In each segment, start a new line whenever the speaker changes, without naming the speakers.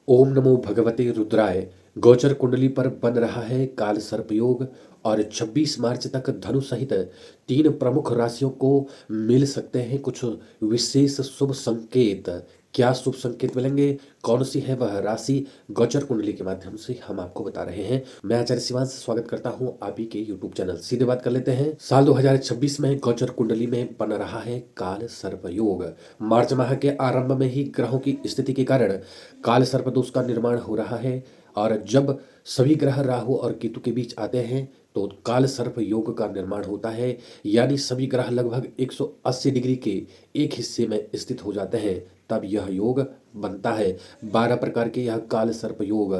ओम नमो भगवते रुद्राय। गोचर कुंडली पर बन रहा है काल सर्प योग और 26 मार्च तक धनु सहित 3 प्रमुख राशियों को मिल सकते हैं कुछ विशेष शुभ संकेत। क्या शुभ संकेत मिलेंगे, कौन सी है वह राशि, गोचर कुंडली के माध्यम से हम आपको बता रहे हैं। मैं आचार्य शिवांश स्वागत करता हूं आप ही के यूट्यूब चैनल। सीधे बात कर लेते हैं। साल 2026 में गोचर कुंडली में बन रहा है काल सर्प योग। मार्च माह के आरंभ में ही ग्रहों की स्थिति के कारण काल सर्प दोष का निर्माण हो रहा है और जब सभी ग्रह राहु और केतु के बीच आते हैं तो काल सर्प योग का निर्माण होता है। यानी सभी ग्रह लगभग 180 डिग्री के एक हिस्से में स्थित हो जाते हैं, तब यह योग बनता है। 12 प्रकार के यह काल सर्प योग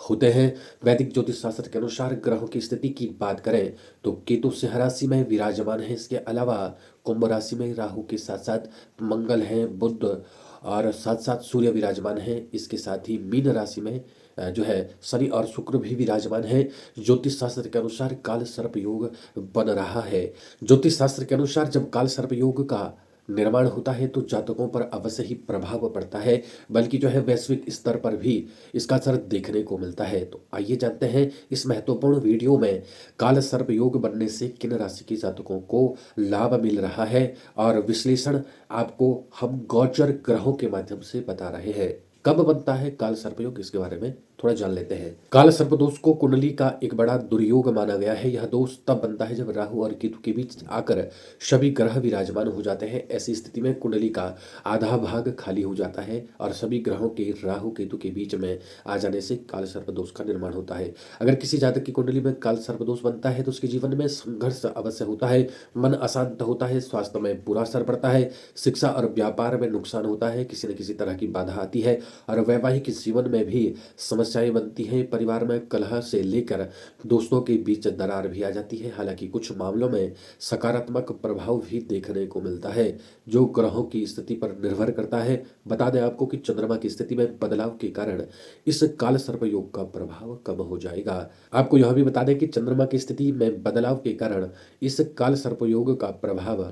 होते हैं। वैदिक ज्योतिष शास्त्र के अनुसार ग्रहों की स्थिति की बात करें तो केतु सिंह राशि में विराजमान है। इसके अलावा कुंभ राशि में राहु के साथ साथ मंगल है, बुध और साथ साथ सूर्य विराजमान है। इसके साथ ही मीन राशि में जो है शनि और शुक्र भी विराजमान है। ज्योतिष शास्त्र के अनुसार काल सर्प योग बन रहा है। ज्योतिष शास्त्र के अनुसार जब काल सर्प योग का निर्माण होता है तो जातकों पर अवश्य ही प्रभाव पड़ता है, बल्कि जो है वैश्विक स्तर पर भी इसका असर देखने को मिलता है। तो आइए जानते हैं इस महत्वपूर्ण वीडियो में काल सर्प योग बनने से किन राशि के जातकों को लाभ मिल रहा है और विश्लेषण आपको हम गोचर ग्रहों के माध्यम से बता रहे हैं। कब बनता है काल सर्प योग, इसके बारे में थोड़ा जान लेते हैं। काल सर्प दोष को कुंडली का एक बड़ा दुर्योग माना गया है। यह दोष तब बनता है जब राहु और केतु के बीच आकर सभी ग्रह विराजमान हो जाते हैं। ऐसी स्थिति में कुंडली का आधा भाग खाली हो जाता है और सभी ग्रहों के राहु केतु के बीच में आ जाने से काल सर्प दोष का निर्माण होता है। अगर किसी जातक की कुंडली में काल सर्प दोष बनता है तो उसके जीवन में संघर्ष अवश्य होता है, मन अशांत होता है, स्वास्थ्य में बुरा असर पड़ता है, शिक्षा और व्यापार में नुकसान होता है, किसी न किसी तरह की बाधा आती है और वैवाहिक जीवन में भी समस्याएं बनती हैं। परिवार में कलह से लेकर दोस्तों के बीच दरार भी आ जाती है। हालांकि कुछ मामलों में सकारात्मक प्रभाव भी देखने को मिलता है, जो ग्रहों की स्थिति पर निर्भर करता है। बता दें आपको कि चंद्रमा की स्थिति में बदलाव के कारण इस काल सर्प योग का प्रभाव कम हो जाएगा। आपको यह भी बता दें कि चंद्रमा की स्थिति में बदलाव के कारण इस काल सर्प योग का प्रभाव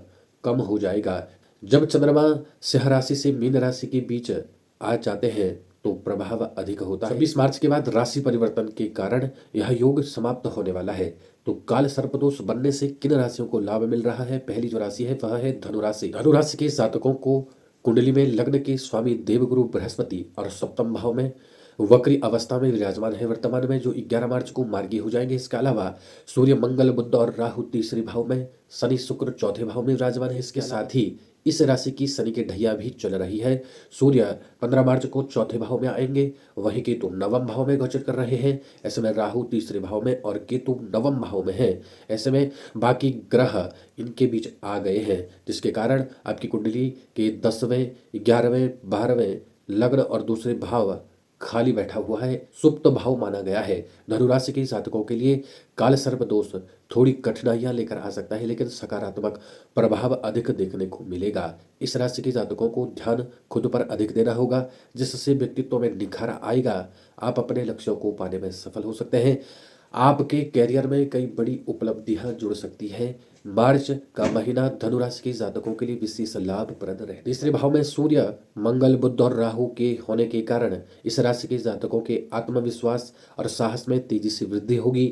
कम हो जाएगा। जब चंद्रमा सिंह राशि से मीन राशि के बीच आ जाते हैं तो प्रभाव अधिक होता है। 26 मार्च के बाद राशि परिवर्तन के कारण यह योग समाप्त होने वाला है। तो काल सर्पदोष बनने से किन राशियों को लाभ मिल रहा है? पहली जो राशि है वह है धनु राशि। धनु राशि के जातकों को कुंडली में लग्न के स्वामी देवगुरु बृहस्पति और सप्तम भाव में वक्री अवस्था में विराजमान है वर्तमान में, जो 11 मार्च को मार्गी हो जाएंगे। इसके अलावा सूर्य मंगल बुध और राहु तीसरे भाव में, शनि शुक्र चौथे भाव में विराजमान है। इसके साथ ही इस राशि की शनि की ढैया भी चल रही है। सूर्य 15 मार्च को चौथे भाव में आएंगे, वहीं केतु नवम भाव में गोचर कर रहे हैं। ऐसे में राहु तीसरे भाव में और केतु नवम भाव में है। ऐसे में बाकी ग्रह इनके बीच आ गए हैं, जिसके कारण आपकी कुंडली के 10वें 11वें 12वें लग्न और दूसरे भाव खाली बैठा हुआ है, सुप्त भाव माना गया है। धनुराशि के जातकों के लिए काल सर्प दोष थोड़ी कठिनाइयां लेकर आ सकता है, लेकिन सकारात्मक प्रभाव अधिक देखने को मिलेगा। इस राशि के जातकों को ध्यान खुद पर अधिक देना होगा, जिससे व्यक्तित्व में निखार आएगा। आप अपने लक्ष्यों को पाने में सफल हो सकते हैं। आपके कैरियर में कई बड़ी उपलब्धियां जुड़ सकती हैं। मार्च का महीना धनुराशि के जातकों के लिए विशेष लाभप्रद रहे। तीसरे भाव में सूर्य मंगल बुध और राहु के होने के कारण इस राशि के जातकों के आत्मविश्वास और साहस में तेजी से वृद्धि होगी।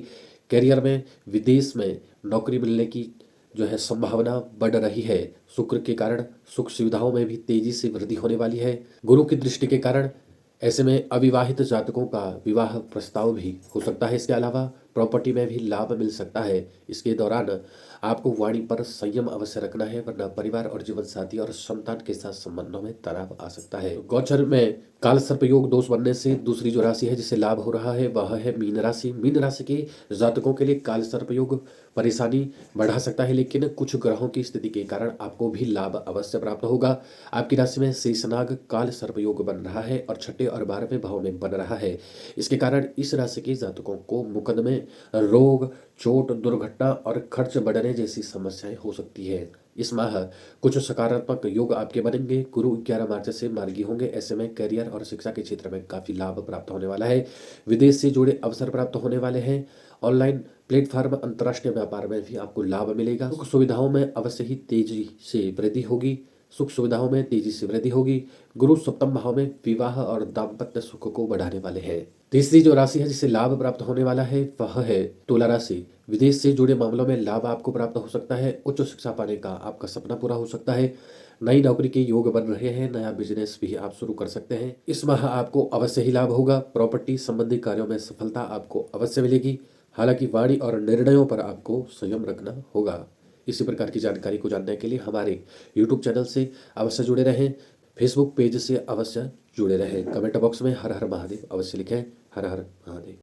कैरियर में विदेश में नौकरी मिलने की जो है संभावना बढ़ रही है। शुक्र के कारण सुख सुविधाओं में भी तेजी से वृद्धि होने वाली है। गुरु की दृष्टि के कारण ऐसे में अविवाहित जातकों का विवाह प्रस्ताव भी हो सकता है। इसके अलावा प्रॉपर्टी में भी लाभ मिल सकता है। इसके दौरान आपको वाणी पर संयम अवश्य रखना है, वरना परिवार और जीवन साथी और संतान के साथ संबंधों में तनाव आ सकता है। गोचर में काल सर्प योग दोष बनने से दूसरी जो राशि है जिसे लाभ हो रहा है वह है मीन राशि। मीन राशि के जातकों के लिए काल सर्प योग परेशानी बढ़ा सकता है, लेकिन कुछ ग्रहों की स्थिति के कारण आपको भी लाभ अवश्य प्राप्त होगा। आपकी राशि में शेषनाग काल सर्प योग बन रहा है और छठे और 12वें भाव में बन रहा है। इसके कारण इस राशि के जातकों को मुकदमे, रोग, चोट, दुर्घटना और खर्च बढ़ने जैसी समस्याएं हो सकती है। इस माह कुछ सकारात्मक योग आपके बनेंगे। गुरु 11 मार्च से मार्गी होंगे। ऐसे में करियर और शिक्षा के क्षेत्र में काफी लाभ प्राप्त होने वाला है। विदेश से जुड़े अवसर प्राप्त होने वाले हैं। ऑनलाइन प्लेटफॉर्म, अंतर्राष्ट्रीय व्यापार में भी आपको लाभ मिलेगा। सुख सुविधाओं में अवश्य ही तेजी से वृद्धि होगी। सुख सुविधाओं में तेजी से वृद्धि होगी। गुरु सप्तम भाव में विवाह और दाम्पत्य सुख को बढ़ाने वाले हैं। तीसरी जो राशि है जिससे लाभ प्राप्त होने वाला है वह है तुला राशि। विदेश से जुड़े मामलों में लाभ आपको प्राप्त हो सकता है। उच्च शिक्षा पाने का आपका सपना पूरा हो सकता है। नई नौकरी के योग बन रहे हैं। नया बिजनेस भी आप शुरू कर सकते हैं। इस माह आपको अवश्य ही लाभ होगा। प्रॉपर्टी संबंधी कार्यों में सफलता आपको अवश्य मिलेगी। हालांकि वाणी और निर्णयों पर आपको संयम रखना होगा। इसी प्रकार की जानकारी को जानने के लिए हमारे YouTube चैनल से अवश्य जुड़े रहें। फेसबुक पेज से अवश्य जुड़े रहें। कमेंट बॉक्स में हर हर महादेव अवश्य लिखें। हर हर महादेव।